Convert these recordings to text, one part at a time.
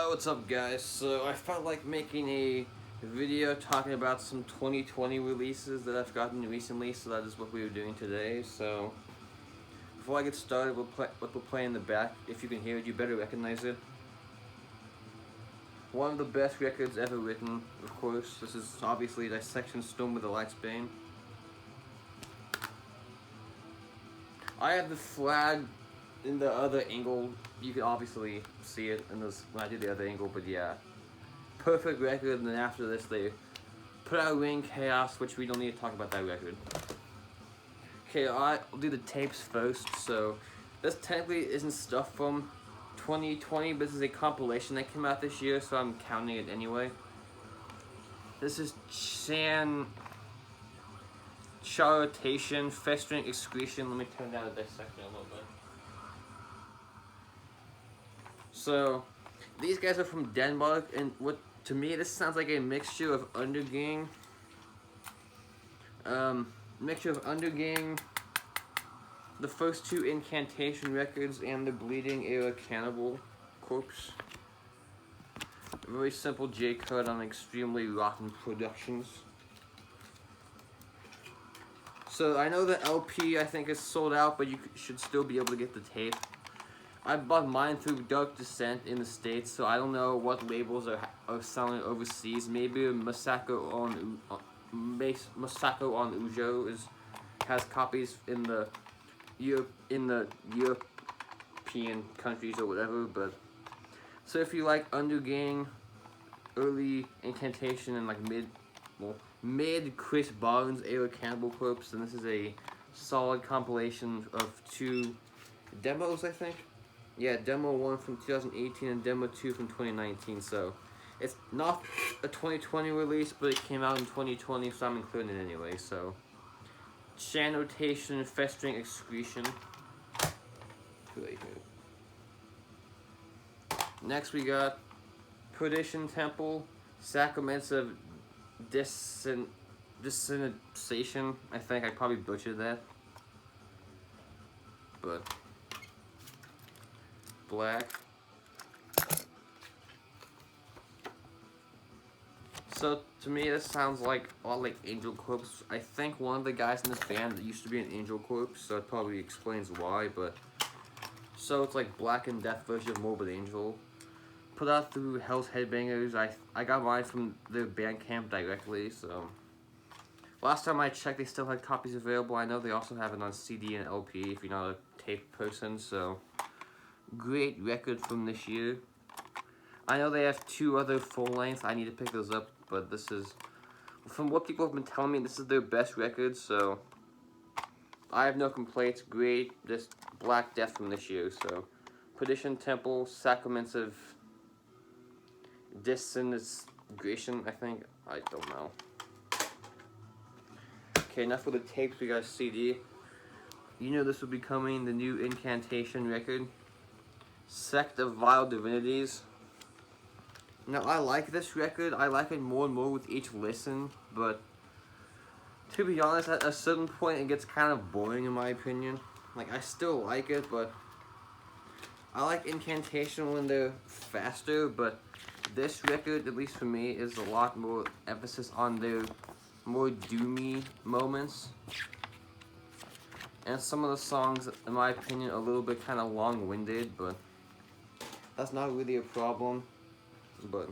Oh, what's up guys? So I felt like making a video talking about some 2020 releases that I've gotten recently, so that is what we were doing today. So before I get started, what we'll play in the back, if you can hear it, you better recognize it. One of the best records ever written, of course. This is obviously Dissection Storm with the Lights Bane. I have the flag in the other angle. You can obviously see it in this when I do the other angle, but yeah. Perfect record, and then after this they put out Reign Chaos, which we don't need to talk about that record. Okay, I'll do the tapes first. So this technically isn't stuff from 2020, but this is a compilation that came out this year, so I'm counting it anyway. This is Charotation, Festering Excretion. Let me turn down the dissection a little bit. So these guys are from Denmark, and what to me this sounds like a mixture of Undergang, the first two Incantation records, and the Bleeding Era Cannibal Corpse. A very simple J cut on extremely rotten productions. So I know the LP I think is sold out, but you should still be able to get the tape. I bought mine through Dark Descent in the States, so I don't know what labels are selling overseas. Maybe Masako on Ujo has copies in the European countries or whatever. But so if you like Undergang, early Incantation, and like mid Chris Barnes era Cannibal Corpse, then this is a solid compilation of two demos, I think. Yeah, demo 1 from 2018 and demo 2 from 2019. So it's not a 2020 release, but it came out in 2020, so I'm including it anyway. So Charotation, Festering Excretion. Next we got Perdition Temple, Sacraments of Disintegration. I think I probably butchered that, but black. So to me this sounds like a lot like Angel Corpse. I think one of the guys in this band that used to be an Angel Corpse, so it probably explains why. But so it's like Black and Death version of Morbid Angel. Put out through Hell's Headbangers. I got mine from their Bandcamp directly, so last time I checked they still had copies available. I know they also have it on CD and LP if you're not a tape person, so great record from this year. I know they have two other full lengths. I need to pick those up, but this is, from what people have been telling me, this is their best record, so I have no complaints. Great, just Black Death from this year. So Perdition Temple, Sacraments of Disintegration, I think. I don't know. Okay, enough with the tapes. We got a CD. You know this will be coming, the new Incantation record, Sect of Vile Divinities. Now, I like this record. I like it more and more with each listen, but to be honest, at a certain point, it gets kind of boring in my opinion. Like, I still like it, but I like Incantation when they're faster, but this record, at least for me, is a lot more emphasis on their more doomy moments. And some of the songs, in my opinion, are a little bit kind of long-winded, but that's not really a problem. But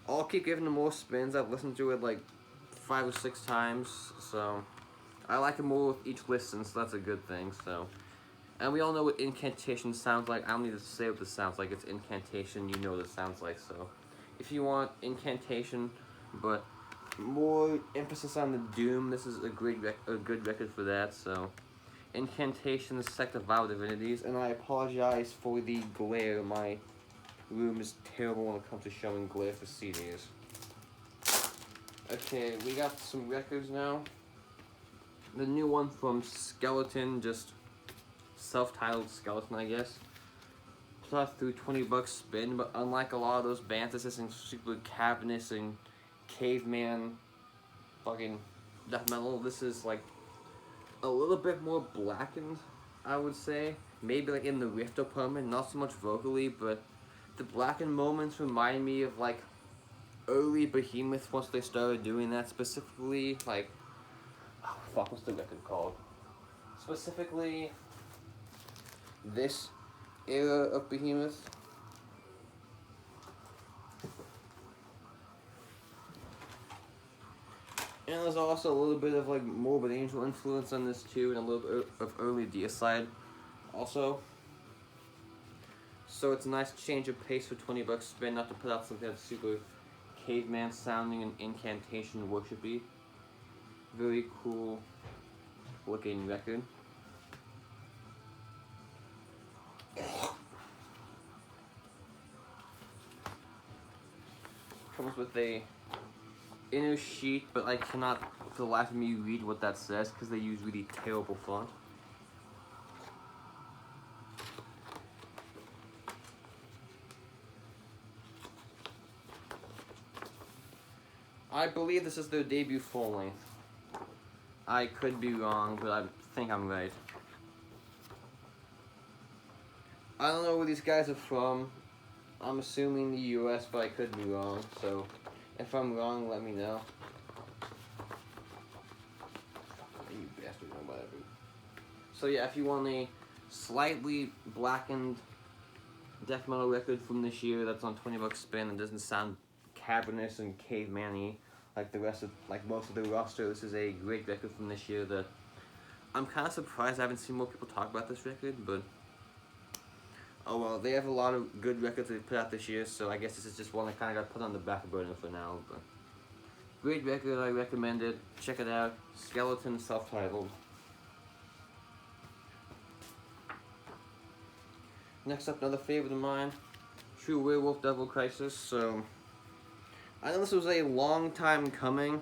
I'll keep giving them more spins. I've listened to it like 5 or 6 times, so I like it more with each listen, so that's a good thing. So, and we all know what Incantation sounds like. I don't need to say what this sounds like. It's Incantation. You know what it sounds like. So if you want Incantation, but more emphasis on the doom, this is a good record for that. So Incantation, the Sect of Vile Divinities, and I apologize for the glare. My room is terrible when it comes to showing glare for CDs. Okay, we got some records now. The new one from Skeleton, just self-titled Skeleton, I guess. Put out through $20 spin, but unlike a lot of those bands, this isn't super cavernous and caveman fucking death metal. This is like a little bit more blackened, I would say. Maybe like in the riff department, not so much vocally, but The blackened moments remind me of like early Behemoth once they started doing that, specifically like, oh fuck, what's the record called? Specifically this era of Behemoth. And there's also a little bit of like Morbid Angel influence on this too, and a little bit of early Deicide also. So it's a nice change of pace for 20 bucks spin, not to put out something that's super caveman sounding and incantation worshipy. Very cool looking record. Comes with a inner sheet, but I cannot for the life of me read what that says because they use really terrible font. I believe this is their debut full length. I could be wrong, but I think I'm right. I don't know where these guys are from. I'm assuming the US, but I could be wrong, so if I'm wrong, let me know. You bastard, whatever. So yeah, if you want a slightly blackened death metal record from this year that's on 20 bucks spin and doesn't sound cavernous and caveman-y like the rest of, like most of the roster, this is a great record from this year that I'm kind of surprised I haven't seen more people talk about this record, but oh well, they have a lot of good records they put out this year, so I guess this is just one that kind of got put on the back burner for now, but great record, I recommend it. Check it out. Skeleton, self-titled. Next up, another favorite of mine, True Werewolf Devil Crisis. So I know this was a long time coming.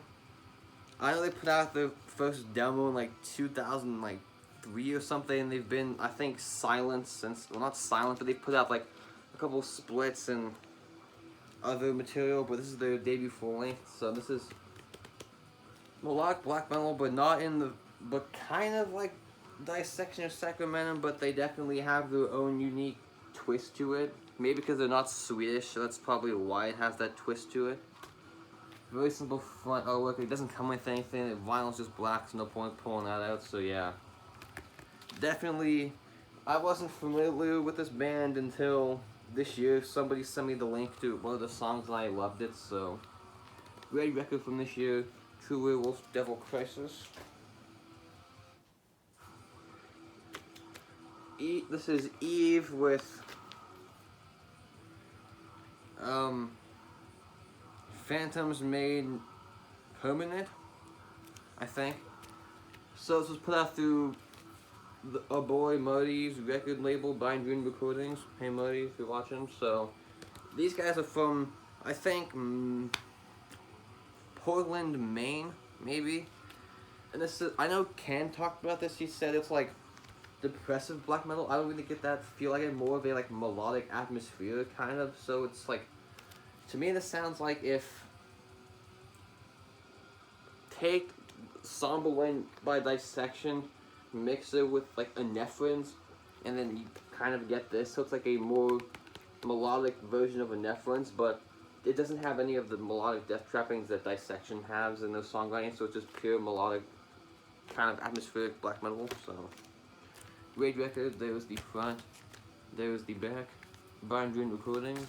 I know they put out their first demo in like 2003 or something, and they've been, I think, silent since, well, not silent, but they put out like a couple splits and other material, but this is their debut full length, so this is melodic black metal, but not in the, but kind of like Dissection or Sacramentum, but they definitely have their own unique twist to it. Maybe because they're not Swedish, so that's probably why it has that twist to it. Very simple front artwork, it doesn't come with anything, the vinyl's just black, so no point pulling that out, so yeah. Definitely, I wasn't familiar with this band until this year. Somebody sent me the link to one of the songs and I loved it, so great record from this year, True Werewolf Devil Crisis. This is Eve with Phantoms Made Permanent, I think. So this was put out through our boy Marty's record label, Bind Green Recordings. Hey Marty, if you're watching. So these guys are from, I think, Portland, Maine, maybe. And this is, I know Ken talked about this. He said it's like depressive black metal. I don't really get that feel. I get more of a like melodic atmosphere kind of. So it's like, to me this sounds like if take Somberland by Dissection, mix it with like a Nephrins, and then you kind of get this. So it's like a more melodic version of a Nephrins, but it doesn't have any of the melodic death trappings that Dissection has in their songwriting, so it's just pure melodic, kind of atmospheric black metal. So great record. There's the front, there's the back. Bind Green Recordings.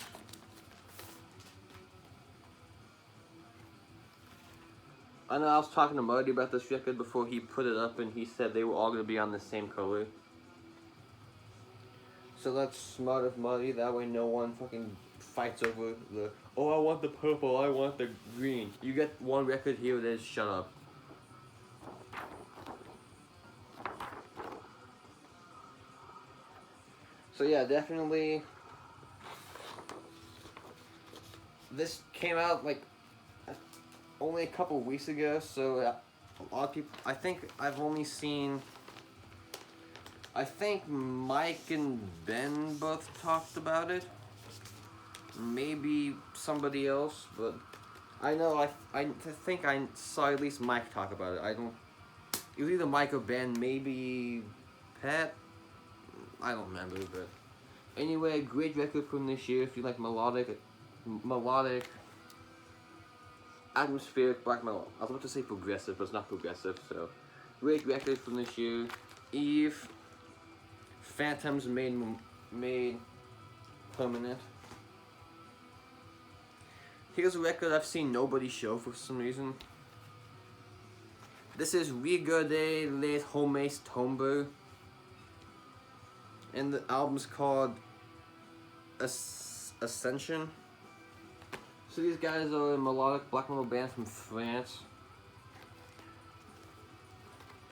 I know I was talking to Marty about this record before he put it up, and he said they were all going to be on the same color. So that's smart of Marty, that way no one fucking fights over the, oh I want the purple, I want the green. You get one record, here it is, shut up. So yeah, definitely, this came out like only a couple weeks ago, so a lot of people, I think I've only seen, I think Mike and Ben both talked about it, maybe somebody else, but I know I think I saw at least Mike talk about it. I don't, it was either Mike or Ben, maybe Pat, I don't remember, but Anyway, great record from this year if you like melodic, atmospheric black metal. I was about to say progressive, but it's not progressive, so. Great record from this year. Eve, Phantoms made permanent. Here's a record I've seen nobody show for some reason. This is Regarder les Hommes Tombeux. And the album's called Ascension. So these guys are a melodic black metal band from France.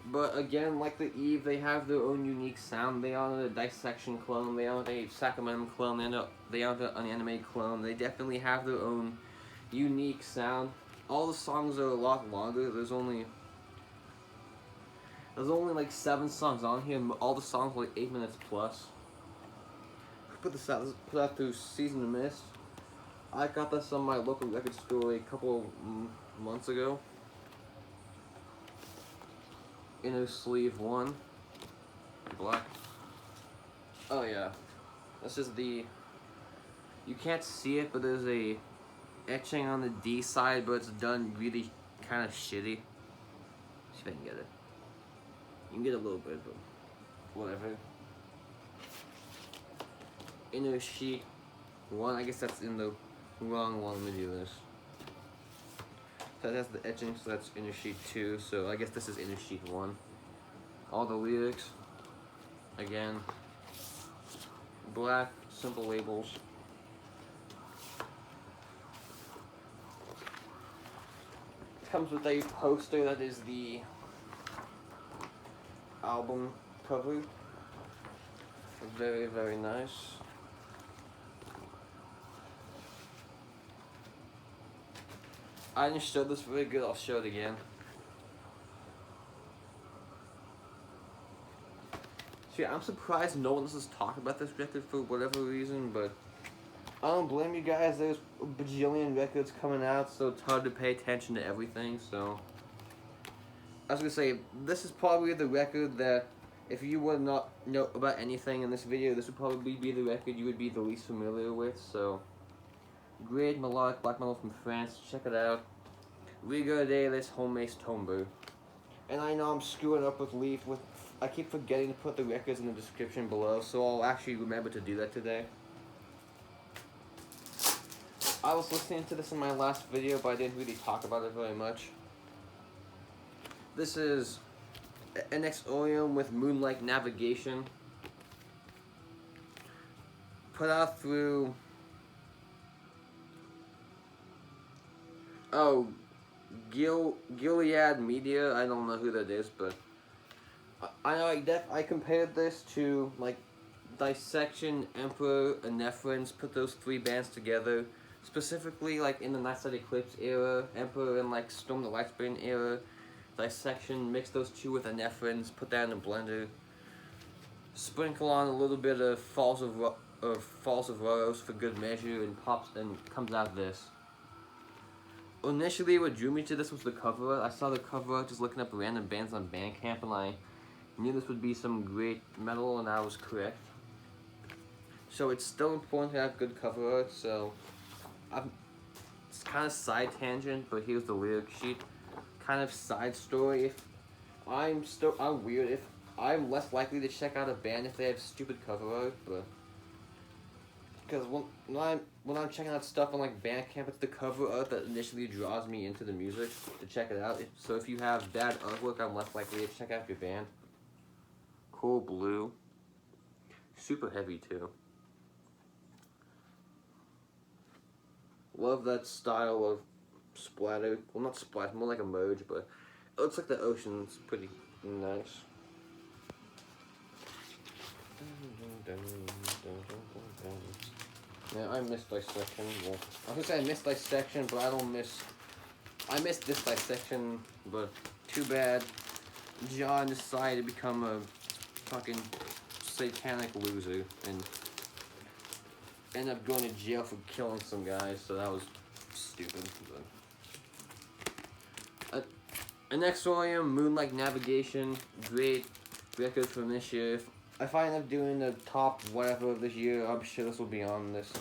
But again, like the Eve, they have their own unique sound. They aren't a Dissection clone, they aren't a Sacramentum clone, they aren't an anime clone. They definitely have their own unique sound. All the songs are a lot longer. There's only like 7 songs on here. All the songs are like 8 minutes plus. Put out through Season of Mist. I got this on my local record store a couple months ago. Inner sleeve 1, black. Oh yeah, this is the. You can't see it, but there's a etching on the D side, but it's done really kind of shitty. See if I can get it. You can get a little bit, but whatever. Inner sheet 1. I guess that's in the wrong one. Let me do this. So that's the etching, so that's inner sheet 2. So I guess this is inner sheet 1. All the lyrics, again, black, simple labels. Comes with a poster that is the album cover. Very, very nice. I didn't show this very good, I'll show it again. So yeah, I'm surprised no one else has talked about this record for whatever reason, but I don't blame you guys. There's a bajillion records coming out, so it's hard to pay attention to everything, so. I was gonna say, this is probably the record that, if you would not know about anything in this video, this would probably be the record you would be the least familiar with, so. Great melodic black metal from France, check it out. Regarder les Hommes Tombeux. And I know I'm screwing up with Leaf, I keep forgetting to put the records in the description below, so I'll actually remember to do that today. I was listening to this in my last video, but I didn't really talk about it very much. This is NXOM with Moonlight Navigation. Put out through... Oh, Gilead Media. I don't know who that is, but I compared this to like Dissection, Emperor, and Nephrons. Put those 3 bands together, specifically like in the Nightside Eclipse era, Emperor and like Storm the Lightsbane era. Dissection, mix those 2 with Nephrons, put that in a blender. Sprinkle on a little bit of Falls of Rhoros for good measure, and comes out this. Initially, what drew me to this was the cover art. I saw the cover art just looking up random bands on Bandcamp, and I knew this would be some great metal, and I was correct. So it's still important to have good cover art, so it's kind of side tangent, but here's the lyric sheet. Kind of side story. If I'm weird. If I'm less likely to check out a band if they have stupid cover art, but because when I'm checking out stuff on like Bandcamp, it's the cover art that initially draws me into the music to check it out. So if you have bad artwork, I'm less likely to check out your band. Cool blue. Super heavy too. Love that style of splatter. Well, not splatter, more like a merge, but it looks like the ocean's pretty nice. Yeah, I missed Dissection. Well, I was gonna say I missed Dissection, but I missed this Dissection, but too bad. John decided to become a fucking satanic loser and end up going to jail for killing some guys, so that was stupid. But NXOM, Moonlight Navigation, great record from this year. if I end up doing the top whatever this year, I'm sure this will be on this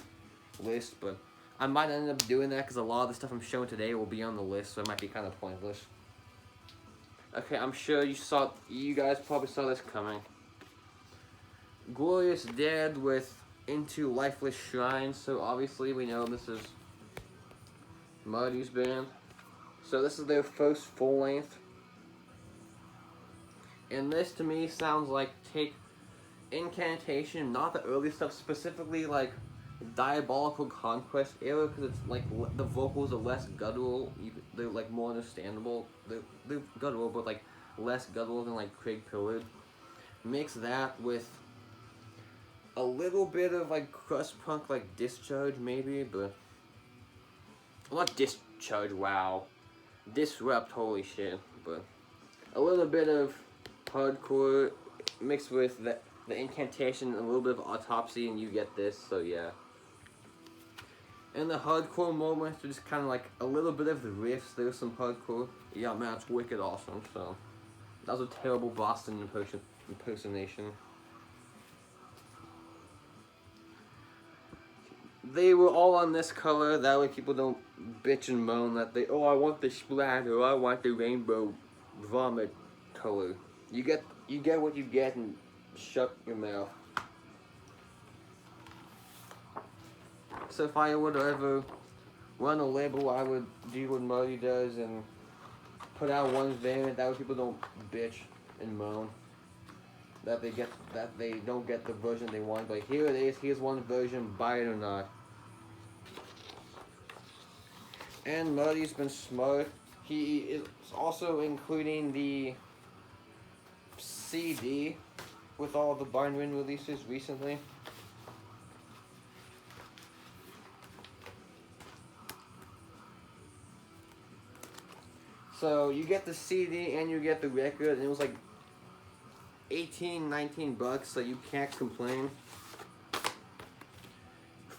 list, but I might end up doing that because a lot of the stuff I'm showing today will be on the list, so it might be kind of pointless. Okay, I'm sure you guys probably saw this coming. Glorious Dead with Into Lifeless Shrines, so obviously we know this is Marty's band. So this is their first full length. And this to me sounds like take Incantation, not the early stuff, specifically like Diabolical Conquest era, because it's like the vocals are less guttural. They're like more understandable. They're guttural, but like less guttural than like Craig Pillard. Mix that with a little bit of like crust punk, like Discharge maybe, but not Discharge. Wow, Disrupt. Holy shit! But a little bit of hardcore mixed with the Incantation and a little bit of Autopsy, and you get this. So yeah. And the hardcore moments are just kind of like a little bit of the riffs. There's some hardcore. Yeah, man, it's wicked awesome. So that was a terrible Boston impersonation. They were all on this color. That way people don't bitch and moan that I want the splatter, I want the rainbow vomit color. You get what you get and shut your mouth. So if I were to ever run a label, I would do what Marty does and put out one variant. That way people don't bitch and moan that they don't get the version they want. Like, here it is, here's one version, buy it or not. And Marty's been smart. He is also including the CD with all the Barn Wind releases recently. So you get the CD and you get the record, and it was like 18, 19 bucks, so you can't complain.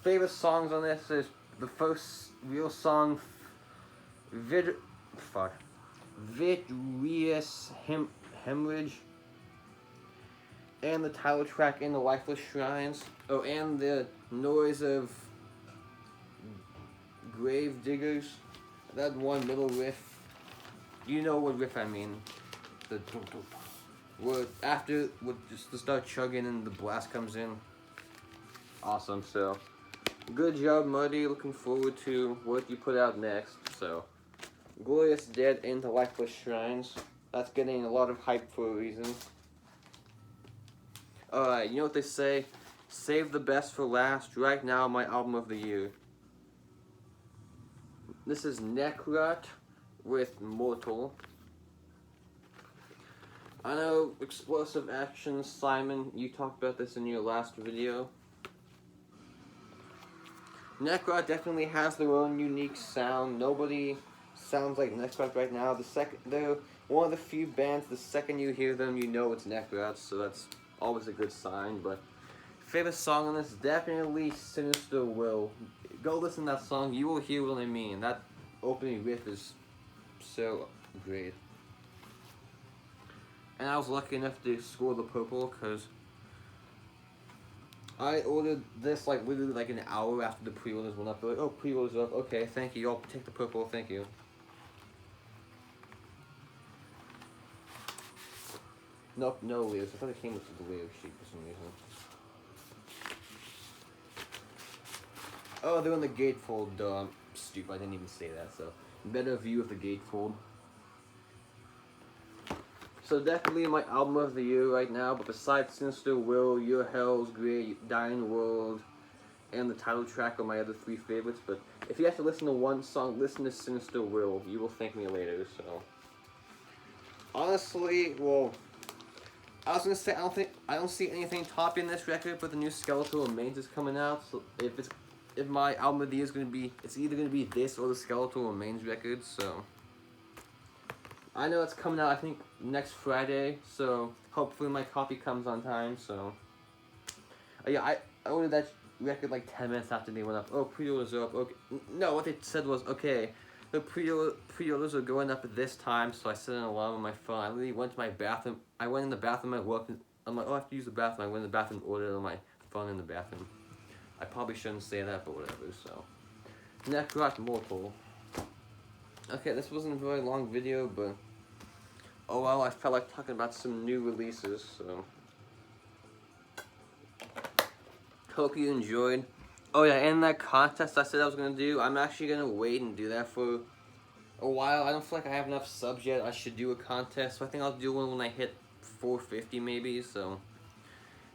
Favorite songs on this is the first real song, Vitreous Hemorrhage, and the title track In the Lifeless Shrines. Oh, and the noise of Grave Diggers. That one middle riff. You know what riff I mean. The after just to start chugging and the blast comes in. Awesome. So good job, Marty. Looking forward to what you put out next. So Glorious Dead Into Lifeless Shrines. That's getting a lot of hype for a reason. Alright, you know what they say? Save the best for last. Right now, my album of the year. This is Necrot with Mortal. I know Explosive Action, Simon, you talked about this in your last video. Necrot definitely has their own unique sound. Nobody sounds like Necrot right now. They're one of the few bands, the second you hear them, you know it's Necrot, so that's always a good sign. But favorite song on this, definitely Sinister Will. Go listen to that song, you will hear what I mean. That opening riff is so great. And I was lucky enough to score the purple because I ordered this like literally like an hour after the pre-orders went up. They're like, oh, pre-orders up, okay, thank you, I'll take the purple, thank you. Nope, no layers. I thought it came with the layer sheet for some reason. Oh, they're on the gatefold. Duh, I'm stupid. I didn't even say that. So, better view of the gatefold. So definitely my album of the year right now. But besides Sinister Will, Your Hell's Great, Dying World, and the title track are my other three favorites. But if you have to listen to one song, listen to Sinister Will. You will thank me later. So, honestly, well, I was gonna say I don't see anything topping this record, but the new Skeletal Remains is coming out. So if my album of the year is gonna be, it's either gonna be this or the Skeletal Remains record. So I know it's coming out, I think next Friday. So hopefully my copy comes on time. So yeah, I ordered that record like 10 minutes after they went up. Oh, pre-orders are up. Okay, no, what they said was okay. The pre-orders are going up at this time, so I set an alarm on my phone. I literally went to my bathroom. I went in the bathroom at work I'm like, oh, I have to use the bathroom. I went in the bathroom, ordered on my phone in the bathroom. I probably shouldn't say that, but whatever, so. Necrotized mortal. Okay, this wasn't a very long video, but oh well, I felt like talking about some new releases, so. Hope you enjoyed. Oh yeah, and that contest I said I was gonna do, I'm actually gonna wait and do that for a while. I don't feel like I have enough subs yet. I should do a contest, so I think I'll do one when I hit 450 maybe, so.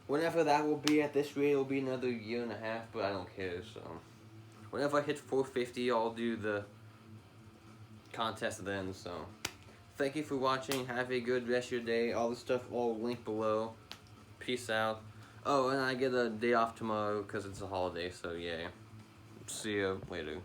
Whenever that will be, at this rate, it'll be another year and a half, but I don't care, so. Whenever I hit 450, I'll do the contest then, so. Thank you for watching. Have a good rest of your day. All the stuff all linked below. Peace out. Oh, and I get a day off tomorrow because it's a holiday, so yeah. See you later.